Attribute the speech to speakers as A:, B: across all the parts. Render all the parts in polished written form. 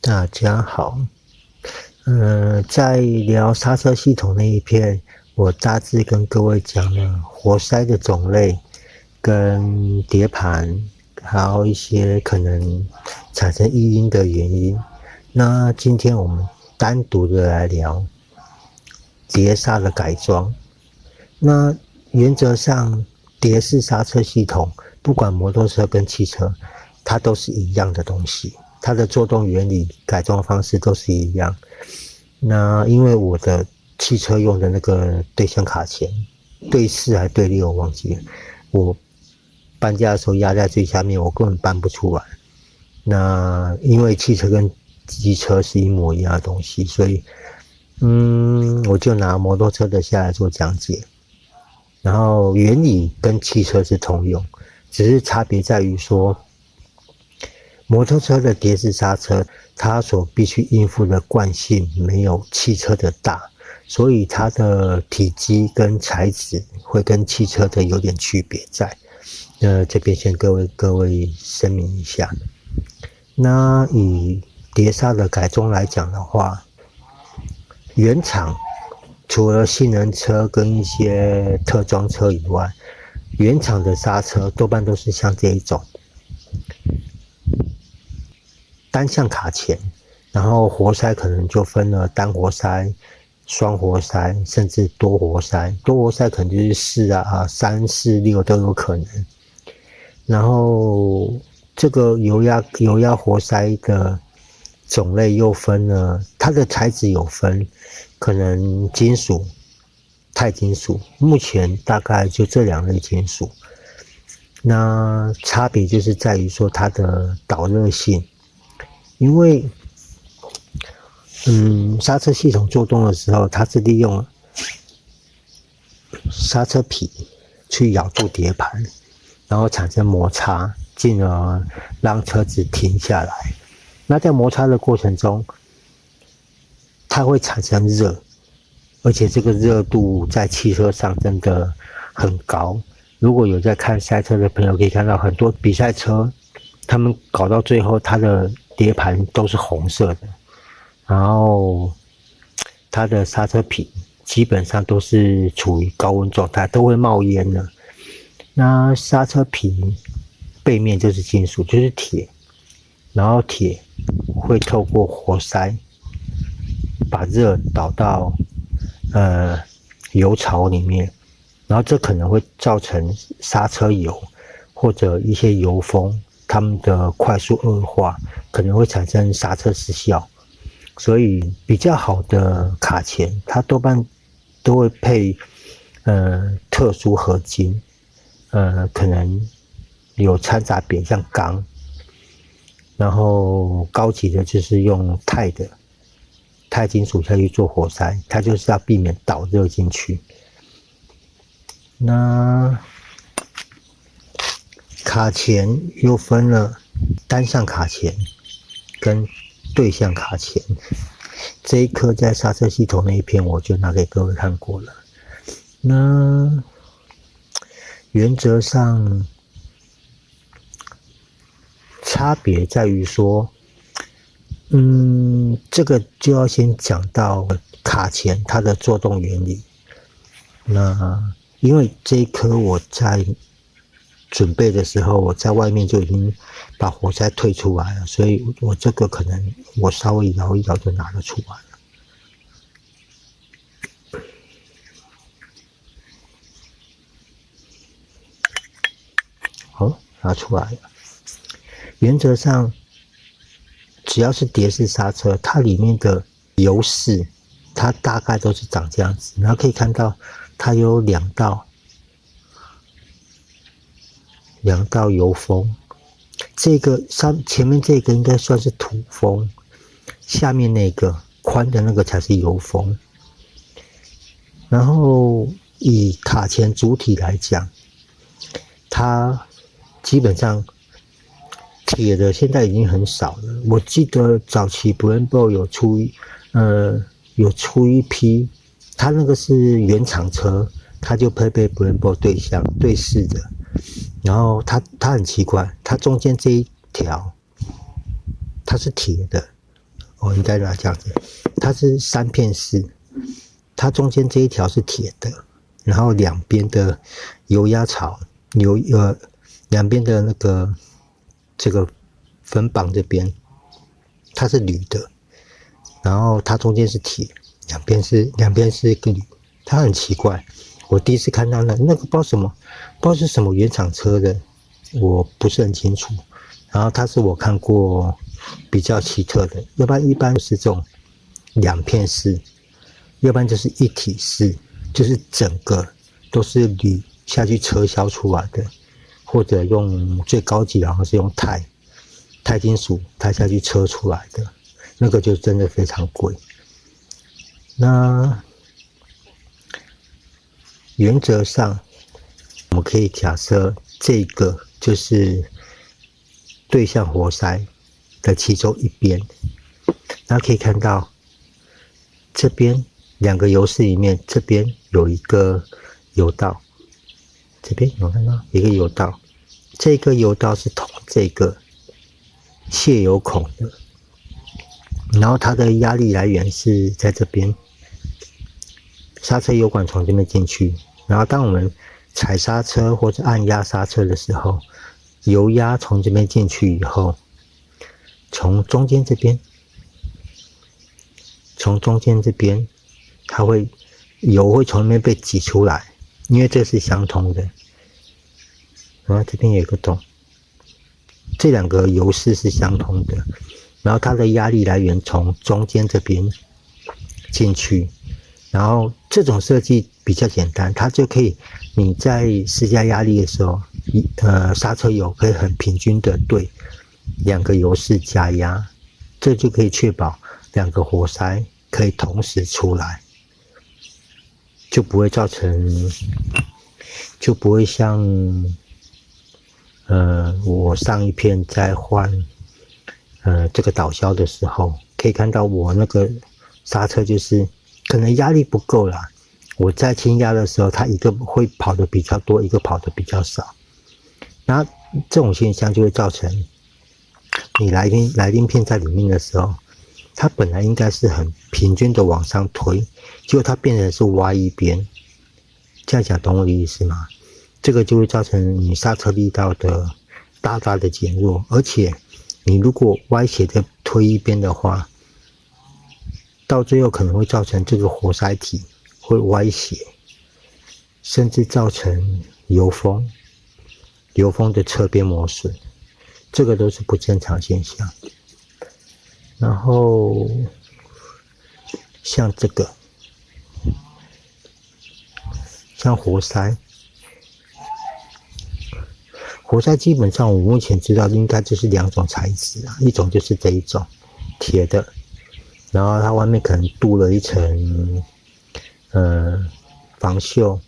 A: 大家好，在聊刹车系统那一篇，我大致跟各位讲了活塞的种类、跟碟盘，还有一些可能产生异音的原因。那今天我们单独的来聊碟刹的改装。那原则上，碟式刹车系统，不管摩托车跟汽车，它都是一样的东西。它的作动原理、改装方式都是一样。那因为我的汽车用的那个对向卡钳，对4还对6我忘记了，我搬家的时候压在最下面，我根本搬不出来。那因为汽车跟机车是一模一样的东西，所以我就拿摩托车的下来做讲解。然后原理跟汽车是通用，只是差别在于说，摩托车的碟式刹车，它所必须应付的惯性没有汽车的大，所以它的体积跟材质会跟汽车的有点区别在。这边先各位声明一下。那以碟刹的改装来讲的话，原厂除了性能车跟一些特装车以外，原厂的刹车多半都是像这一种单向卡钳，然后活塞可能就分了单活塞、双活塞，甚至多活塞。多活塞可能就是3、4、6都有可能。然后这个油压活塞的种类又分了，它的材质有分，可能金属、钛金属，目前大概就这2类金属。那差别就是在于说它的导热性，因为刹车系统作动的时候，它是利用刹车皮去咬住碟盘，然后产生摩擦，进而让车子停下来。那在摩擦的过程中，它会产生热，而且这个热度在汽车上真的很高。如果有在看赛车的朋友可以看到，很多比赛车他们搞到最后，它的碟盘都是红色的，然后它的刹车皮基本上都是处于高温状态，都会冒烟的。那刹车皮背面就是金属，就是铁，然后铁会透过活塞把热导到油槽里面，然后这可能会造成刹车油或者一些油封它们的快速恶化，可能会产生刹车失效。所以比较好的卡钳，它多半都会配特殊合金，可能有掺杂扁像钢，然后高级的就是用钛金属下去做活塞，它就是要避免导热进去。那卡钳又分了单向卡钳跟对向卡钳，这一颗在刹车系统那一篇我就拿给各位看过了。那原则上差别在于说，这个就要先讲到卡钳它的作动原理。那因为这一颗我在准备的时候，我在外面就已经把活塞退出来了，所以我这个可能我稍微摇一摇就拿得出来了。好，拿出来了。原则上，只要是碟式刹车，它里面的油室，它大概都是长这样子。然后可以看到，它有2道油封，这个前面这个应该算是土封，下面那个宽的那个才是油封。然后以卡钳主体来讲，它基本上铁的现在已经很少了。我记得早期 Brembo 有出一批，它那个是原厂车，它就配备 Brembo 对式的。然后它很奇怪，它中间这一条它是铁的，应该来这样子，它是3片式，它中间这一条是铁的，然后两边的油压槽两边的那个这个粉绑这边它是铝的，然后它中间是铁，两边是个铝，它很奇怪。我第一次看到那个不知道是什么原厂车的，我不是很清楚。然后它是我看过比较奇特的，要不然一般是这种2片式，要不然就是一体式，就是整个都是铝下去车销出来的，或者用最高级的好像是用钛金属钛下去车出来的，那个就真的非常贵。那原则上我们可以假设这个就是对向活塞的其中一边，那可以看到这边2个油室里面，这边有一个油道，这边有看到一个油道，这个油道是通这个泄油孔的，然后它的压力来源是在这边，刹车油管从这边进去，然后当我们踩刹车或者按压刹车的时候，油压从这边进去以后，从中间这边，油会从那边被挤出来，因为这是相通的。然后这边有一个洞，这2个油室是相通的，然后它的压力来源从中间这边进去，然后这种设计比较简单，它就可以你在施加压力的时候，刹车油可以很平均的对2个油室加压，这就可以确保2个活塞可以同时出来，就不会像我上一片在换这个导销的时候，可以看到我那个刹车就是可能压力不够啦，我在轻压的时候，它一个会跑得比较多，一个跑得比较少，那这种现象就会造成你来鳞片在里面的时候，它本来应该是很平均的往上推，结果它变成是歪一边，这样讲懂我的意思吗？这个就会造成你刹车力道的大大的减弱，而且你如果歪斜的推一边的话，到最后可能会造成这个活塞体会歪斜，甚至造成油封的侧边磨损，这个都是不正常现象。然后像这个，像活塞基本上我目前知道应该就是2种材质啊，一种就是这一种铁的，然后它外面可能镀了一层防锈，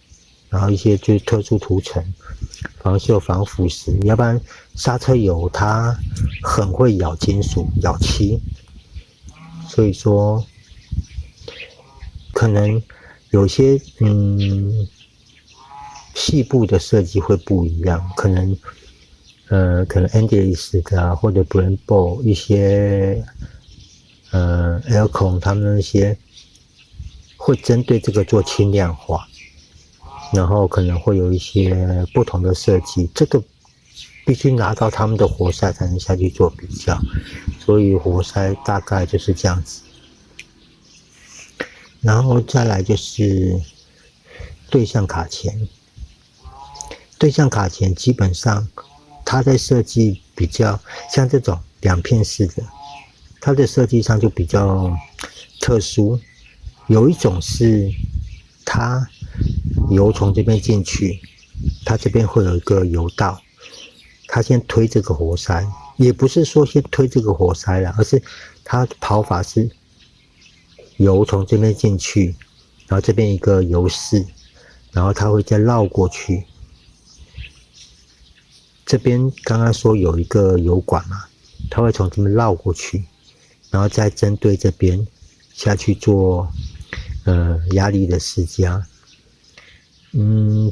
A: 然后一些就是特殊涂层，防锈防腐蚀，要不然刹车油它很会咬金属咬漆，所以说可能有些细部的设计会不一样，可能 Andes 的啊，或者 Brembo 一些Elcon 他们那些会针对这个做轻量化，然后可能会有一些不同的设计，这个必须拿到他们的活塞才能下去做比较，所以活塞大概就是这样子。然后再来就是对向卡钳，基本上它在设计比较像这种2片式的，它的设计上就比较特殊。有一种是它油从这边进去，它这边会有一个油道，它先推这个活塞，也不是说先推这个活塞啦，而是它跑法是油从这边进去，然后这边一个油室，然后它会再绕过去。这边刚刚说有一个油管嘛，它会从这边绕过去，然后再针对这边下去做压力的施加。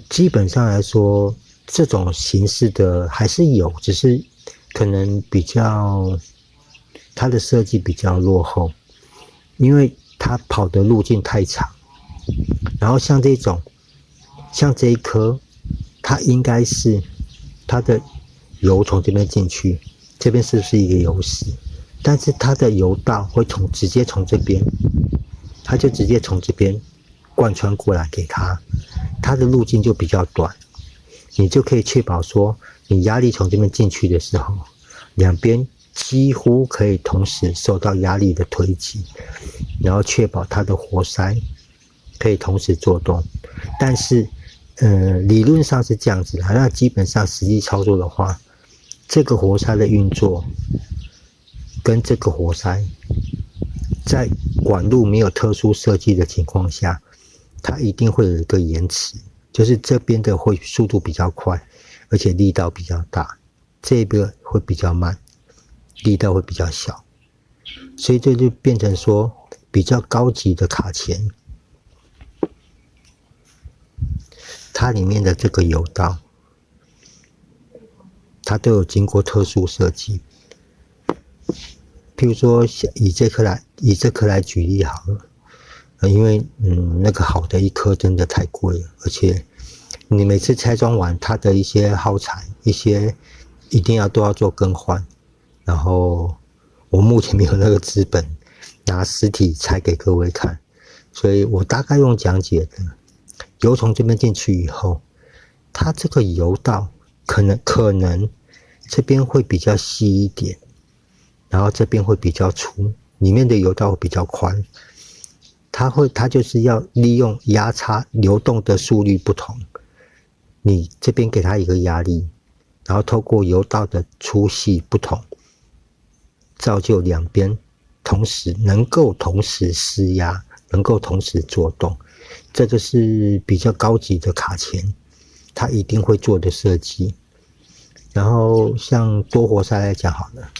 A: 基本上来说，这种形式的还是有，只是可能比较它的设计比较落后，因为它跑的路径太长。然后像这一颗，它应该是它的油从这边进去，这边是不是一个油丝？但是它的油道会直接从这边，它就直接从这边贯穿过来给它，它的路径就比较短，你就可以确保说，你压力从这边进去的时候，两边几乎可以同时受到压力的推挤，然后确保它的活塞可以同时做动。但是理论上是这样子的，那基本上实际操作的话，这个活塞的运作跟这个活塞在管路没有特殊设计的情况下，它一定会有一个延迟，就是这边的会速度比较快，而且力道比较大，这边会比较慢，力道会比较小，所以这就变成说比较高级的卡钳，它里面的这个油道，它都有经过特殊设计。譬如说，以这颗来举例好了，因为那个好的一颗真的太贵了，而且你每次拆装完，它的一些耗材，一些一定都要做更换。然后我目前没有那个资本拿实体拆给各位看，所以我大概用讲解的，油从这边进去以后，它这个油道可能这边会比较细一点。然后这边会比较粗，里面的油道会比较宽，它就是要利用压差流动的速率不同，你这边给它一个压力，然后透过油道的粗细不同，造就两边能够同时施压，能够同时做动，这个是比较高级的卡钳，它一定会做的设计。然后像多活塞来讲好了。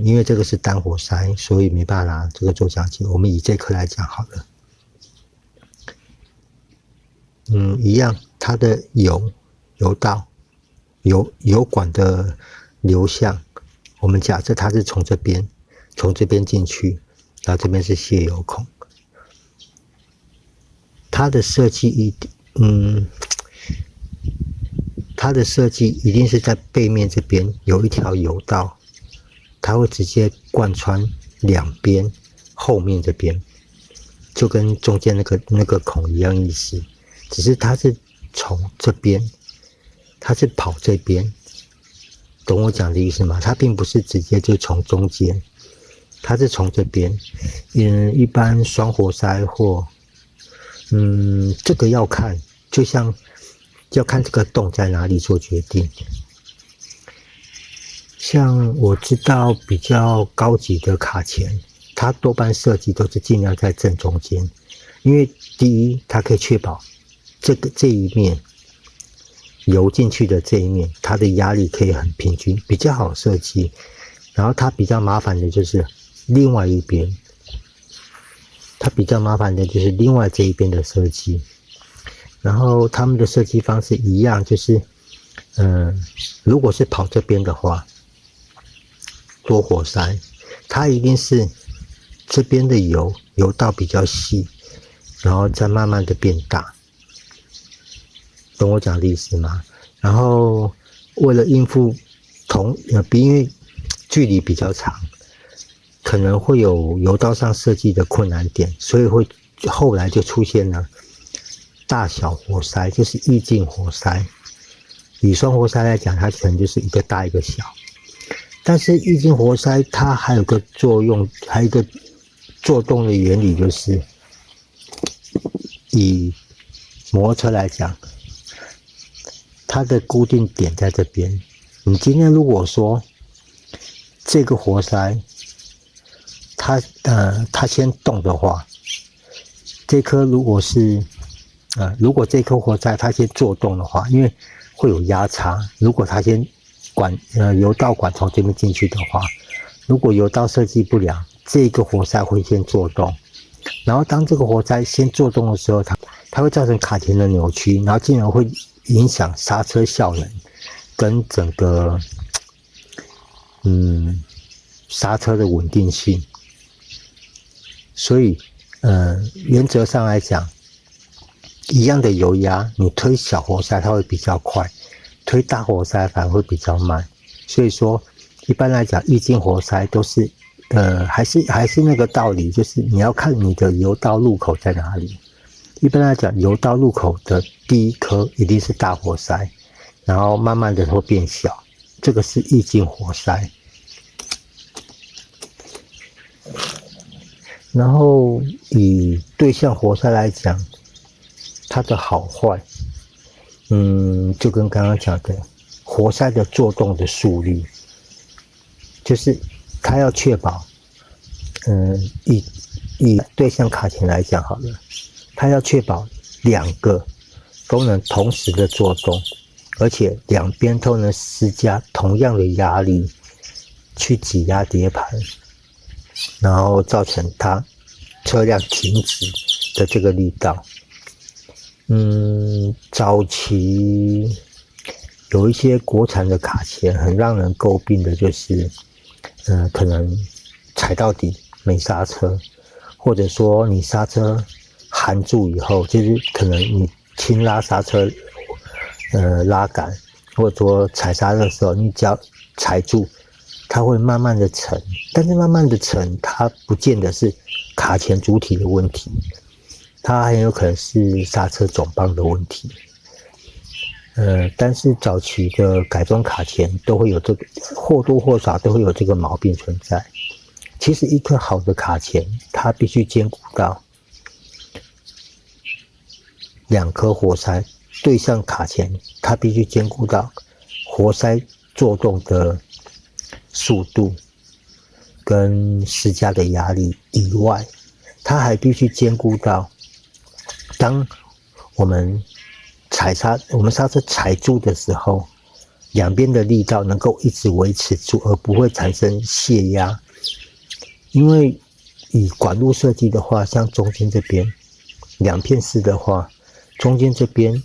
A: 因为这个是单活塞，所以没办法拿这个做讲解。我们以这颗来讲好了。一样，它的油道、油管的流向，我们假设它是从这边进去，然后这边是泄油孔。它的设计一定是在背面这边有一条油道。它会直接贯穿两边，后面这边就跟中间那个孔一样意思，只是它是从这边，它是跑这边，懂我讲的意思吗？它并不是直接就从中间，它是从这边。一般双活塞或这个要看，就像要看这个洞在哪里做决定。像我知道比较高级的卡钳，它多半设计都是尽量在正中间，因为第一，它可以确保这一面油进去的这一面，它的压力可以很平均，比较好设计。然后它比较麻烦的就是另外一边，它比较麻烦的就是另外这一边的设计。然后他们的设计方式一样，就是如果是跑这边的话。多活塞，它一定是这边的油道比较细，然后再慢慢的变大，懂我讲的意思吗？然后为了应付因为距离比较长，可能会有油道上设计的困难点，所以后来就出现了大小活塞，就是意境活塞。以双活塞来讲，它可能就是一个大一个小。但是意境活塞它还有个作用，还有一个做动的原理，就是以摩托车来讲，它的固定点在这边。你今天如果说这个活塞它先动的话，这颗如果这颗活塞它先做动的话，因为会有压差，如果它先油道管从这边进去的话，如果油道设计不良，这个活塞会先做动，然后当这个活塞先做动的时候，它会造成卡钳的扭曲，然后进而会影响刹车效能跟整个刹车的稳定性。所以原则上来讲，一样的油压，你推小活塞它会比较快，推大活塞反而会比较慢。所以说一般来讲液晶活塞都是还是那个道理，就是你要看你的油道入口在哪里。一般来讲油道入口的第一颗一定是大活塞，然后慢慢的会变小，这个是液晶活塞。然后以对向活塞来讲，它的好坏就跟刚刚讲的活塞的作动的速率，就是它要确保以对向卡钳来讲好了，它要确保两个都能同时的作动，而且两边都能施加同样的压力去挤压碟盘，然后造成它车辆停止的这个力道。早期有一些国产的卡钳很让人诟病的就是可能踩到底没刹车，或者说你刹车含住以后，就是可能你轻拉刹车拉杆，或者说踩刹车的时候你只要踩住，它会慢慢的沉，但是慢慢的沉它不见得是卡钳主体的问题，它很有可能是刹车总泵的问题。但是早期的改装卡钳都会有这个，或多或少都会有这个毛病存在。其实一颗好的卡钳，它必须兼顾到两颗活塞，对向卡钳它必须兼顾到活塞作动的速度跟施加的压力以外，它还必须兼顾到当我们刹车踩住的时候，两边的力道能够一直维持住，而不会产生泄压。因为以管路设计的话，像中间这边两片式的话，中间这边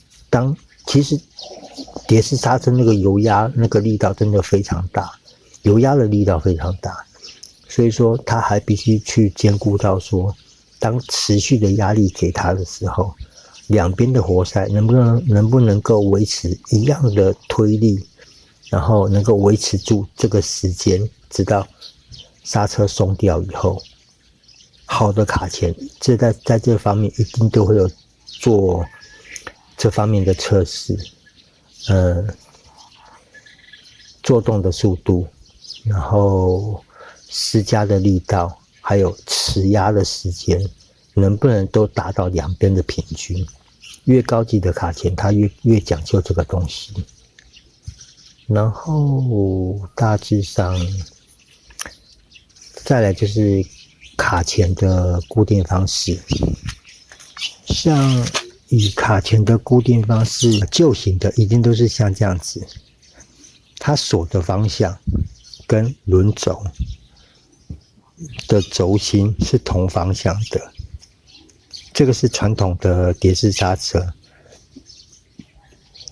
A: 其实碟式刹车那个油压那个力道真的非常大，油压的力道非常大，所以说它还必须去兼顾到说，当持续的压力给它的时候，两边的活塞能不能够维持一样的推力，然后能够维持住这个时间，直到刹车松掉以后。好的卡钳在这方面一定都会有做这方面的测试，作动的速度，然后施加的力道，还有持压的时间，能不能都达到两边的平均。越高级的卡钳它越讲究这个东西。然后大致上再来就是卡钳的固定方式，像以卡钳的固定方式，旧型的一定都是像这样子，它锁的方向跟轮轴的轴心是同方向的，这个是传统的碟式刹车。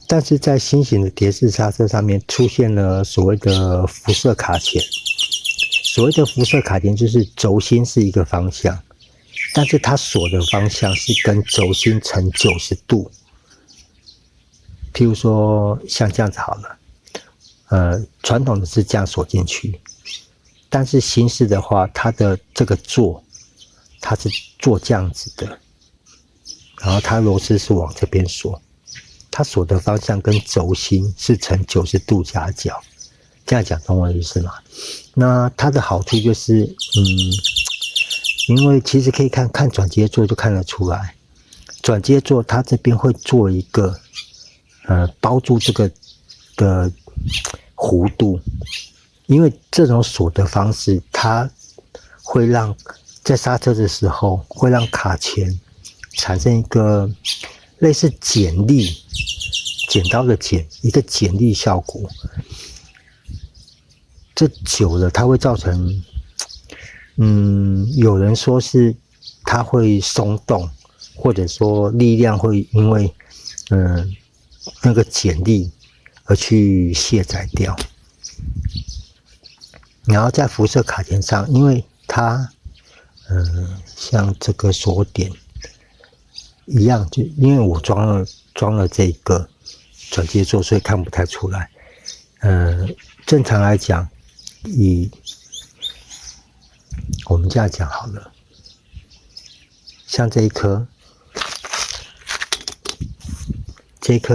A: 但是在新型的碟式刹车上面出现了所谓的辐射卡钳。所谓的辐射卡钳就是轴心是一个方向，但是它锁的方向是跟轴心成90度。譬如说像这样子好了，传统的是这样锁进去，但是新式的话，它的这个座它是做这样子的，然后它螺丝是往这边锁，它锁的方向跟轴心是成90度夹角。这样讲懂我的意思吗？那它的好处就是，因为其实可以看转接座就看得出来，转接座它这边会做一个，包住这个的弧度，因为这种锁的方式，它会让在刹车的时候会让卡钳产生一个类似剪刀的一个剪力效果。这久了它会造成，有人说是它会松动，或者说力量会因为那个剪力而去卸载掉。然后在辐射卡钳上，因为它像这个锁点一样，就因为我装了这个转接座，所以看不太出来。正常来讲，我们这样讲好了，像这一颗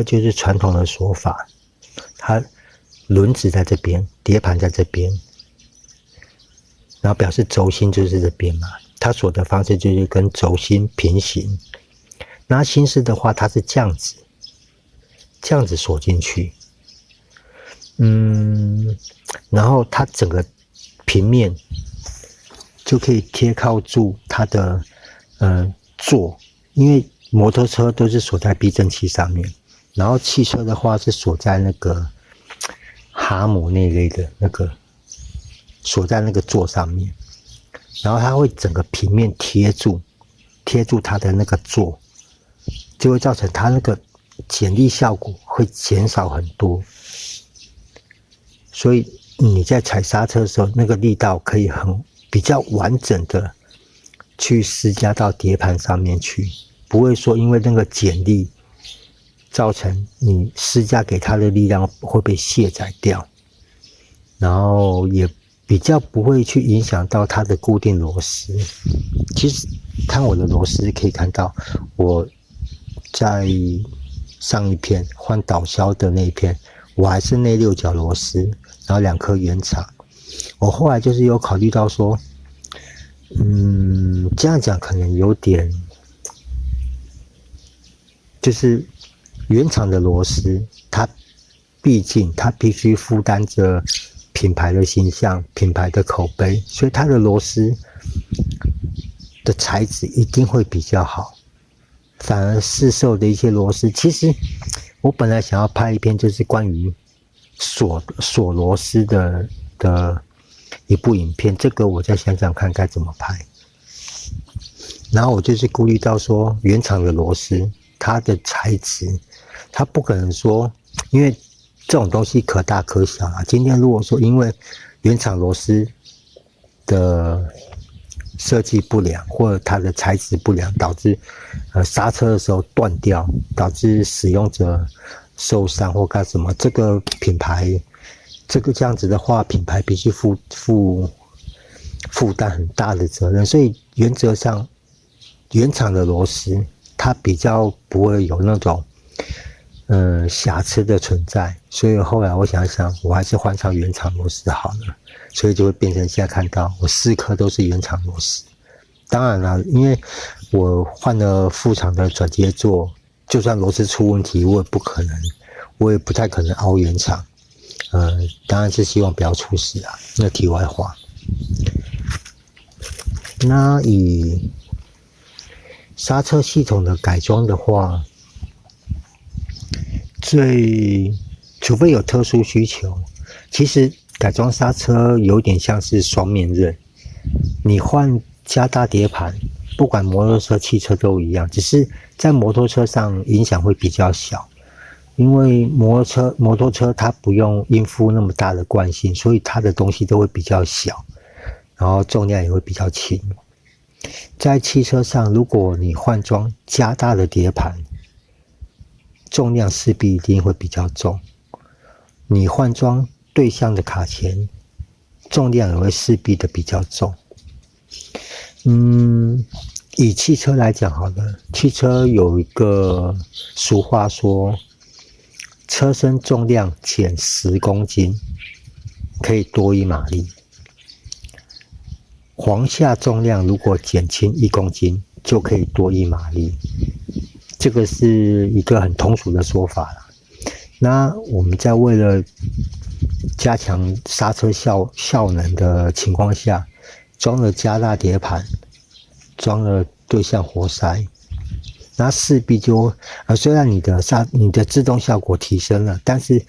A: 就是传统的锁法，它轮子在这边，碟盘在这边，然后表示轴心就是这边嘛。它锁的方式就是跟轴心平行。那新式的话，它是这样子锁进去，然后它整个平面就可以贴靠住它的座，因为摩托车都是锁在避震器上面，然后汽车的话是锁在那个哈姆那类的那个锁在那个座上面，然后它会整个平面贴住它的那个座，就会造成它那个剪力效果会减少很多，所以你在踩刹车的时候，那个力道可以比较完整的去施加到碟盘上面去，不会说因为那个剪力造成你施加给它的力量会被卸载掉，然后也比较不会去影响到它的固定螺丝。其实看我的螺丝可以看到，我在上一片换导销的那一片，我还是内六角螺丝，然后2颗原厂。我后来就是有考虑到说，这样讲可能有点，就是原厂的螺丝，它毕竟它必须负担着品牌的形象、品牌的口碑，所以它的螺丝的材质一定会比较好。反而市售的一些螺丝，其实我本来想要拍一篇就是关于锁螺丝的一部影片，这个我再想想看该怎么拍。然后我就是顾虑到说，原厂的螺丝它的材质，它不可能说，因为这种东西可大可小啊。今天如果说因为原厂螺丝的设计不良，或者它的材质不良，导致刹车的时候断掉，导致使用者受伤或干什么，这个品牌这样子的话，品牌必须负担很大的责任。所以原则上，原厂的螺丝它比较不会有那种瑕疵的存在。所以后来我想想，我还是换上原厂螺丝好了。所以就会变成现在看到我4颗都是原厂螺丝。当然了，因为我换了副厂的转接座，就算螺丝出问题，我也不太可能凹原厂。当然是希望不要出事啊。那题外话，那以刹车系统的改装的话，除非有特殊需求，其实改装刹车有点像是双面刃，你换加大碟盘，不管摩托车、汽车都一样，只是在摩托车上影响会比较小，因为摩托车它不用应付那么大的惯性，所以它的东西都会比较小，然后重量也会比较轻。在汽车上，如果你换装加大的碟盘，重量势必一定会比较重。你换装对向的卡钳，重量也会势必的比较重。以汽车来讲好了，汽车有一个俗话说，车身重量减10公斤可以多1马力，簧下重量如果减轻1公斤就可以多1马力，这个是一个很通俗的说法啦。那我们在为了加强刹车效能的情况下，装了加大碟盘，装了对向活塞，那势必就虽然你的制动效果提升了，但是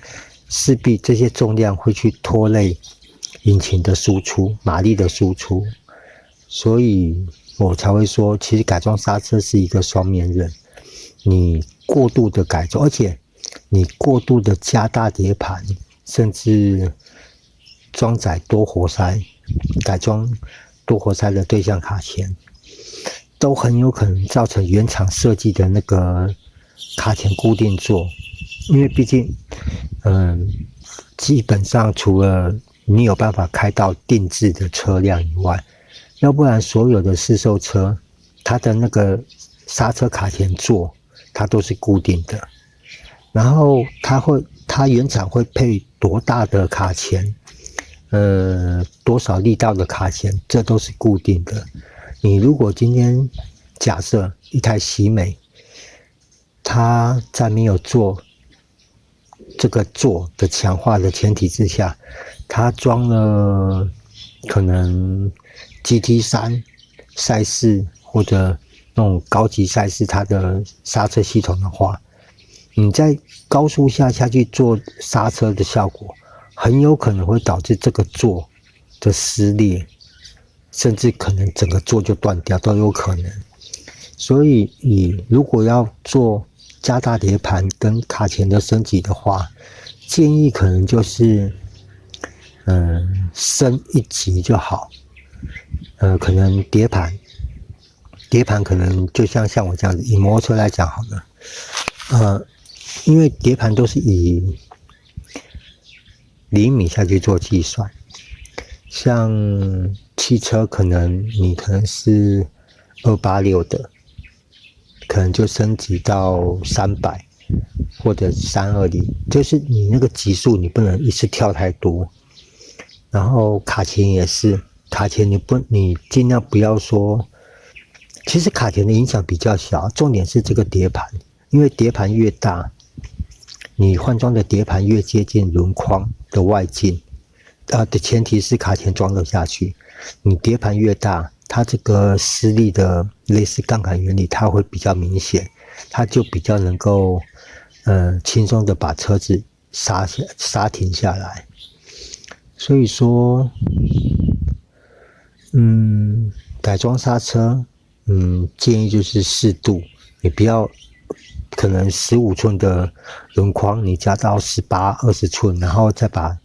A: 势必这些重量会去拖累引擎的输出、马力的输出，所以我才会说，其实改装刹车是一个双面刃。你过度的改装，而且你过度的加大碟盘，甚至装载多活塞、改装多活塞的对向卡钳，都很有可能造成原厂设计的那个卡钳固定座，因为毕竟，基本上除了你有办法开到定制的车辆以外，要不然所有的市售车，它的那个刹车卡钳座，它都是固定的。然后它原厂会配多大的卡钳，多少力道的卡钳，这都是固定的。你如果今天假设一台喜美，它在没有做这个座的强化的前提之下，它装了可能 GT3 赛事或者那种高级赛事它的刹车系统的话，你在高速下去做刹车的效果，很有可能会导致这个座的撕裂，甚至可能整个座就断掉都有可能。所以你如果要做加大碟盘跟卡钳的升级的话，建议可能就是升一级就好。可能碟盘可能就像我这样子，以摩托车来讲好了，因为碟盘都是以厘米下去做计算，像汽车可能是286的，可能就升级到300或者320，就是你那个级数你不能一次跳太多。然后卡钳也是，卡钳你尽量不要说，其实卡钳的影响比较小，重点是这个碟盘，因为碟盘越大，你换装的碟盘越接近轮框的外径，的前提是卡钳装得下去。你碟盘越大，它这个施力的类似杠杆原理，它会比较明显，它就比较能够轻松的把车子刹停下来。所以说，改装刹车，建议就是适度，你不要可能15寸的轮框，你加到18、20寸，然后再把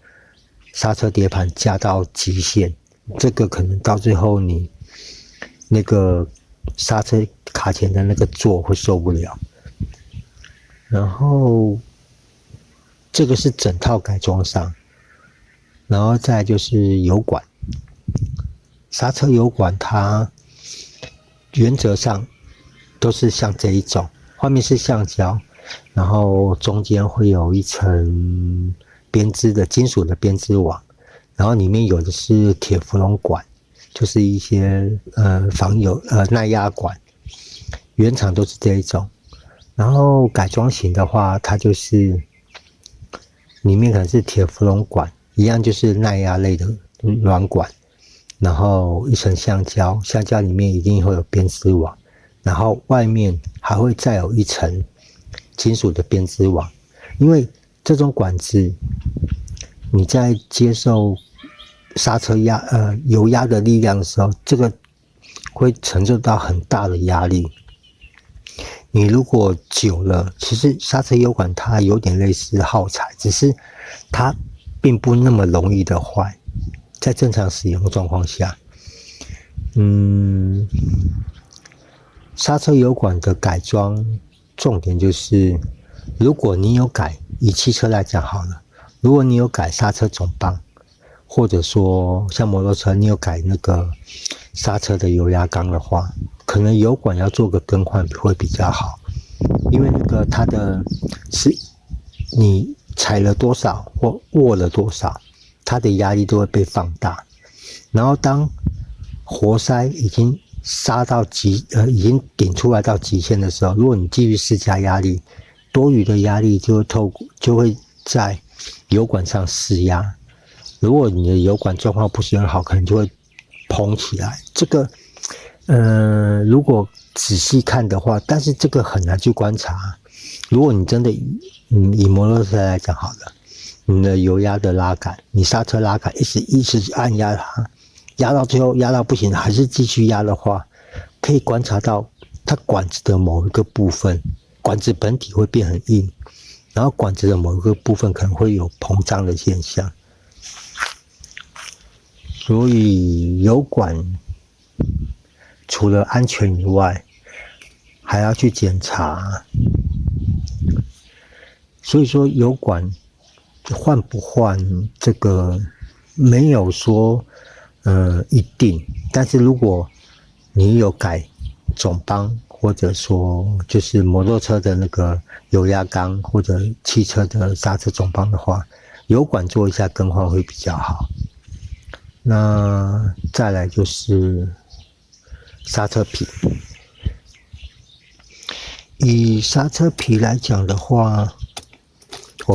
A: 刹车碟盘加到极限，这个可能到最后你那个刹车卡钳的那个座会受不了。然后这个是整套改装上，然后再来就是油管，刹车油管它原则上都是像这一种，外面是橡胶，然后中间会有一层编织的金属的编织网，然后里面有的是铁氟龙管，就是一些防油耐压管，原厂都是这一种。然后改装型的话，它就是里面可能是铁氟龙管，一样就是耐压类的软管，然后一层橡胶，橡胶里面一定会有编织网，然后外面还会再有一层金属的编织网。因为这种管子你在接受刹车油压的力量的时候，这个会承受到很大的压力。你如果久了，其实刹车油管它有点类似耗材，只是它并不那么容易的坏，在正常使用状况下。刹车油管的改装重点就是，如果你有改，以汽车来讲好了，如果你有改刹车总泵，或者说像摩托车你有改那个刹车的油压缸的话，可能油管要做个更换会比较好，因为那个它的是你踩了多少或握了多少，它的压力都会被放大。然后当活塞已经刹到已经顶出来到极限的时候，如果你继续施加压力，多余的压力就会在油管上施压。如果你的油管状况不是很好，可能就会膨起来。这个如果仔细看的话，但是这个很难去观察。如果你真的以摩托车来讲好了，你的油压的拉杆，你刹车拉杆一直按压它，压到最后压到不行还是继续压的话，可以观察到它管子的某一个部分，管子本体会变很硬，然后管子的某一个部分可能会有膨胀的现象。所以油管除了安全以外，还要去检查。所以说油管换不换这个没有说一定，但是如果你有改总泵，或者说就是摩托车的那个油压缸，或者汽车的刹车总泵的话，油管做一下更换会比较好。那再来就是刹车皮，以刹车皮来讲的话，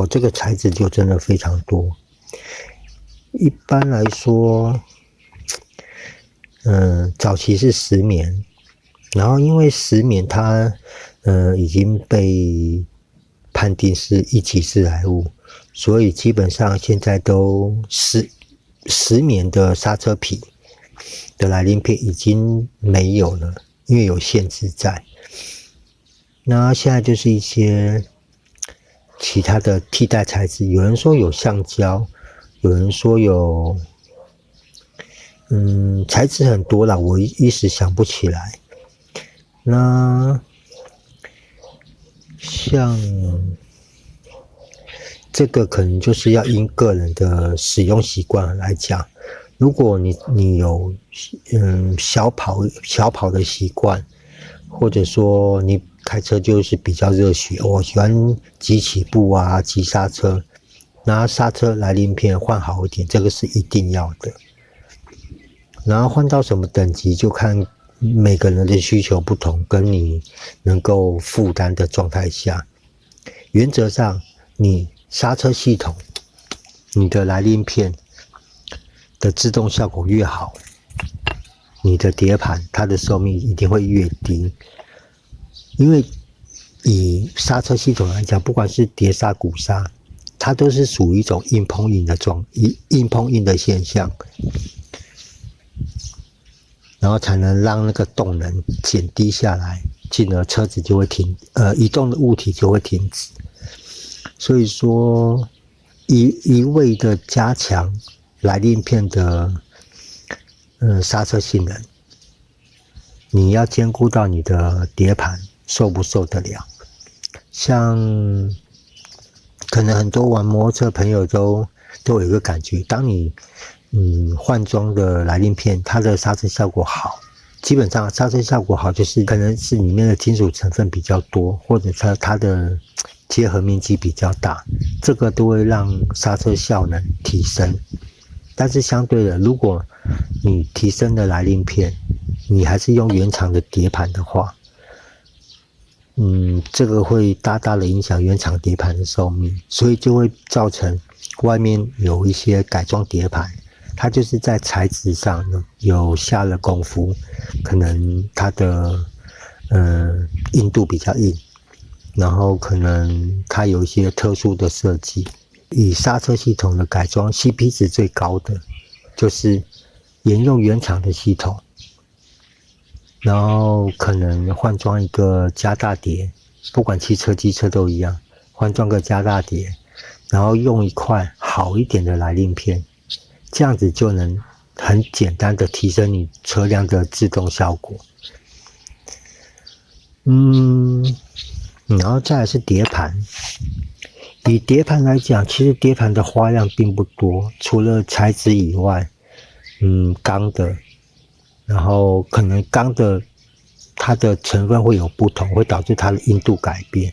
A: 这个材质就真的非常多。一般来说，早期是石棉，然后因为石棉它已经被判定是一级致癌物，所以基本上现在都石棉的刹车皮的来鳞片已经没有了，因为有限制在。那现在就是一些其他的替代材质，有人说有橡胶，有人说有材质很多啦，我一时想不起来。那像这个可能就是要因个人的使用习惯来讲。如果你有小跑的习惯，或者说你开车就是比较热血，我喜欢急起步啊，急刹车，然后刹车来鳞片换好一点，这个是一定要的。然后换到什么等级就看每个人的需求不同，跟你能够负担的状态下，原则上你刹车系统，你的来鳞片的制动效果越好，你的碟盘它的寿命一定会越低。因为以刹车系统来讲，不管是碟刹、鼓刹，它都是属于一种硬碰硬的硬碰硬的现象，然后才能让那个动能减低下来，进而车子就会移动的物体就会停止。所以说一味的加强来鳞片的刹车性能，你要兼顾到你的碟盘受不受得了。像可能很多玩摩托车的朋友都有一个感觉，当你换装的来鳞片，它的刹车效果好，基本上刹车效果好就是可能是里面的金属成分比较多，或者它的结合面积比较大，这个都会让刹车效能提升。但是相对的，如果你提升的来鳞片，你还是用原厂的碟盘的话，这个会大大的影响原厂碟盘的寿命，所以就会造成外面有一些改装碟盘，它就是在材质上有下了功夫，可能它的硬度比较硬，然后可能它有一些特殊的设计。以刹车系统的改装 CP 值最高的就是沿用原厂的系统，然后可能换装一个加大碟，不管汽车机车都一样，换装个加大碟，然后用一块好一点的来鳞片，这样子就能很简单的提升你车辆的制动效果。然后再来是碟盘。以碟盘来讲，其实碟盘的花样并不多，除了材质以外，钢的，然后可能钢的它的成分会有不同，会导致它的硬度改变。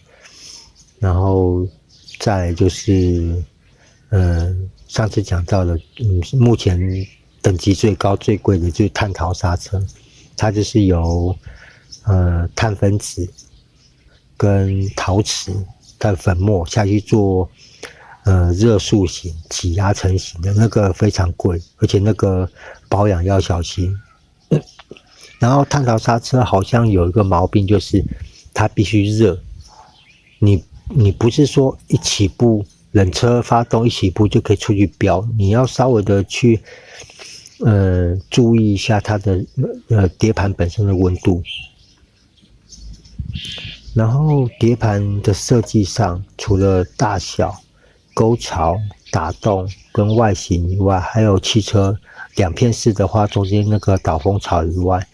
A: 然后再来就是上次讲到的，目前等级最高最贵的就是碳陶刹车，它就是由碳分子跟陶瓷的粉末下去做热塑型挤压成型的，那个非常贵，而且那个保养要小心。然后碳陶刹车好像有一个毛病，就是它必须热，你不是说一起步冷车发动一起步就可以出去飙，你要稍微的去注意一下它的碟盘本身的温度。然后碟盘的设计上，除了大小、沟槽、打洞跟外形以外，还有汽车两片式的话，中间那个导风槽以外，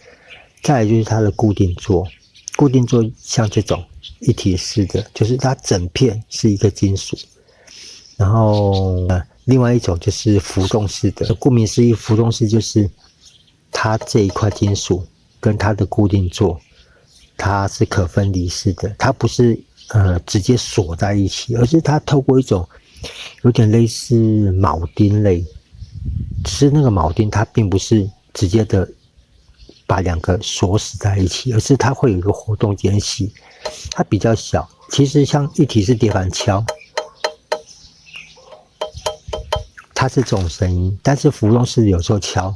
A: 再来就是它的固定座。固定座像这种一体式的，就是它整片是一个金属。然后另外一种就是浮动式的，顾名思义，浮动式就是它这一块金属跟它的固定座，它是可分离式的，它不是直接锁在一起，而是它透过一种有点类似铆钉类，只是那个铆钉它并不是直接的把两个锁死在一起，而是它会有一个活动间隙，它比较小。其实像一体式碟盘敲，它是这种声音，但是浮动式有时候敲，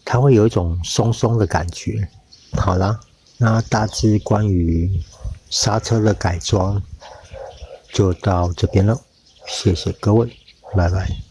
A: 它会有一种松松的感觉。好啦，那大致关于刹车的改装就到这边了，谢谢各位，拜拜。